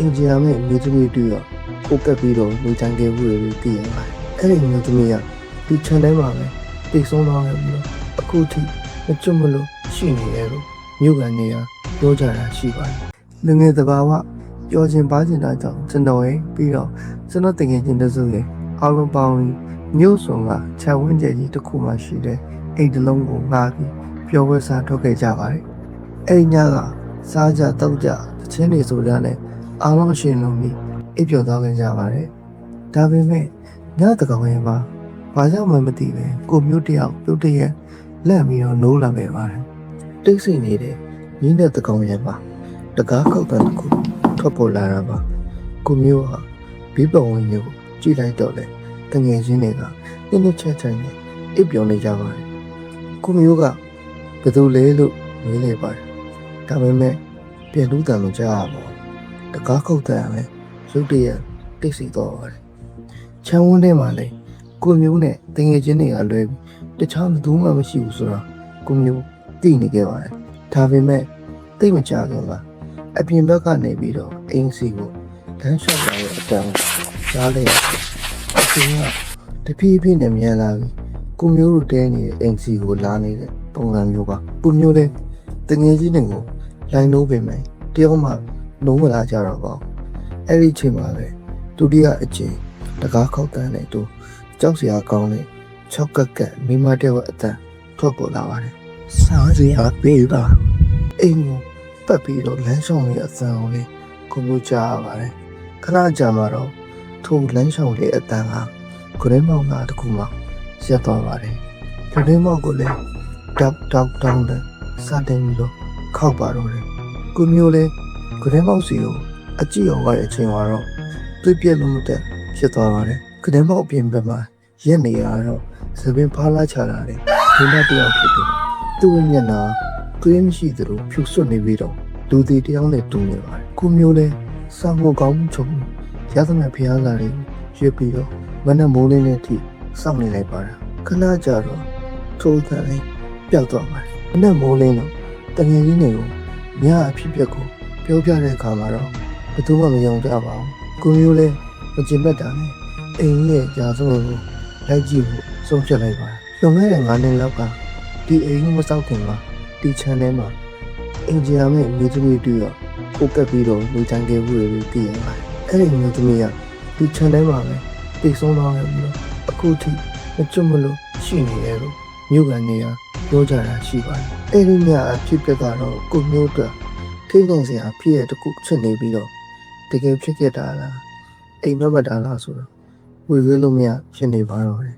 အင်ဂျီယာမဲ့မျိုးသမီးတူရောကိုကပ်ပြီးတော့နေထိုင်ခဲ့မှုတွေသိရပါတယ်အဲ့ဒီမျိုးသမီးကဒီချန်ထဲမှာပဲတိတ်ဆုံးသွားခဲ့ပြီးတော့အခုထိမကျွတ်မလို့ရှိနေတယ်လို့မြို့ကန်တွေကပြောကြတာရှိပါတယ်လူငယ်သဘာဝပျော်ခြင်းပါခြင်းတာကြောင့်ကျွန်တော်ရဲ့ပြီးတော့ကျွန်တော်တကယ်ချင်းတစုရဲ့အားလုံးပေါင်းပြီးမြို့စုံကခြံဝန်းကျင်ကြီးတစ်ခုမှရှိတဲ့အိမ်တစ်လုံးကိုငှားပြီးပျော်ပွဲစားထုတ်ခဲ့ကြပါတယ်အဲ့ဒီညကစားကြတောက်ကြတချင်းတွေဆိုကြတဲ့အားလုံးအရှင်လုံးပြီးအိပ်ပျော်သွားခဲ့ကြပါတယ်ဒါပေမဲ့ညတကောင်ရဲ့မှာဘာကြောင့်မှမသိပဲကိုမျိုးတယောက်ပြုတ်တရက်လက်ပြီးတော့နိုးလာခဲ့ပါတယ်တိတ်ဆိတ်နေတဲ့ညီးတဲ့တကောင်ရဲ့မှာတကားခောက်တဲ့ခုထွက်ပေါ်လာတာပါကိုမျိုးဟာဘီးပုံဝင်မျိုးကြည့်လိုက်တော့လေတငယ်ချင်းတွေကတင်းတင်းချက်ချက်နဲ့အိပ်ပျော်နေကြပါတယ်ကိုမျိုးကဘယ်သူလဲလို့မေးလိုက်ပါတယ်ဒါပေမဲ့ပြန်လူတန်မကြရပါဘူးတကားခောက်တဲ့ရမယ်ရုတ်တရက်တိတ်ဆိတ်သွားပါတယ်ချမ်းဝန်းထဲမှာလေကိုမျိုးနဲ့တငယ်ချင်းတွေကလွဲပြီးတခြားဘယ်သူမှမရှိဘူးဆိုတော့ကိုမျိုးသိနေခဲ့ပါတယ်ဒါပေမဲ့သိမကြခင်ကအပြင်ဘက်ကနေပြီးတော့အင်းစီကိုလမ်းလျှောက်လာတဲ့အတန်းကြားလိုက်အချင်းကတဖြည်းဖြည်းနဲ့မြန်လာပြီးကိုမျိုးတို့တဲနေတဲ့အင်းစီကိုလာနေတဲ့ပုံစံမျိုးကကိုမျိုးလည်းတငယ်ချင်းတွေကိုလိုင်းလို့ပြင်မယ်တယောက်မှလုံးမလာကြတော့ပါဘူးအဲ့ဒီချိန်မှာပဲဒုတိယအချိန်တကားခောက်တန်းနဲ့သူကြောက်စရာကောင်းတဲ့6ကက်ကက်မိမတဲ့ဝအတန်းထွက်ပေါ်လာပါတယ်စားစရာပေးပါအိမ်ကိုပတ်ပြီးတော့လမ်းဆောင်လေးအစံကိုလေးကိုမျိုးကြားရပါတယ်ခဏကြာမှတော့ထိုလမ်းဆောင်လေးအတန်းကဂရင်းမောင်သားတစ်ခုမှရက်သွားပါတယ်ဂရင်းမောင်ကိုလည်းတောက်တောင်းနဲ့စတင်ပြီးတော့ခောက်ပါတော့တယ်ကိုမျိုးလည်းဂရင်းမောင်စီကိုအကြည့်အောင်ရတဲ့အချိန်မှာတော့သူ့ပြက်လို့မတက်ဖြစ်သွားပါတယ်ဂရင်းမောင်အပြင်ဘက်မှာရက်နေရတော့သပင်ဖားလာချလာတယ်ဒီနေ့တယောက်ဖြစ်တယ်သူ့မျက်နှာသွေးမရှိသလိုဖြူစွတ်နေပြီးတော့လူသေးတယောက်နဲ့တူနေပါတယ်ကိုမျိုးလည်းစောင်းမကောင်းချုံရသမျှဖျားလာတယ်ရွတ်ပြီးတော့မနဲ့မိုးလင်းတဲ့အထိစောင့်နေလိုက်ပါတာခဏကြာတော့ထိုးတယ်လေးပျောက်သွားပါတယ်မနဲ့မိုးလင်းတော့တငယ်ကြီးတွေကိုညအဖြစ်ပြက်ကိုပြောပြတဲ့အခါမှာတော့ဘယ်သူမှမယုံကြပါဘူးကိုမျိုးလည်းမကျင်ပတ်တာနဲ့အိမ်ရဲ့ကြာဆုံးကိုလိုက်ကြည့်ဖို့ဆုံးဖြတ်လိုက်ပါတယ်လွန်ခဲ့တဲ့9နှစ်လောက်ကဒီအိမ်မစောက်ခင်မှာဒီချန်ထဲမှာအင်ဂျီယာမဲ့မျိုးသမီးတူရောကိုကပ်ပြီးတော့နေထိုင်ခဲ့မှုတွေသိရပါတယ်အဲ့ဒီမျိုးသမီးကဒီချန်ထဲမှာပဲတိတ်ဆုံးသွားခဲ့ပြီးတော့အခုထိမကျွတ်မလို့ရှိနေတယ်လို့မြို့ကန်တွေကပြောကြတာရှိပါတယ်အဲ့ဒီညအဖြစ်ပြက်ကတော့ကိုမျိုးအတွက်ထိတ်လန့်စရာဖြစ်ရတခုဖြစ်နေပြီးတော့တကယ်ဖြစ်ခဲ့တာလားအိမ်မက်တာလားဆိုတော့ဝေဝေးလို့မရဖြစ်နေပါတော့တယ်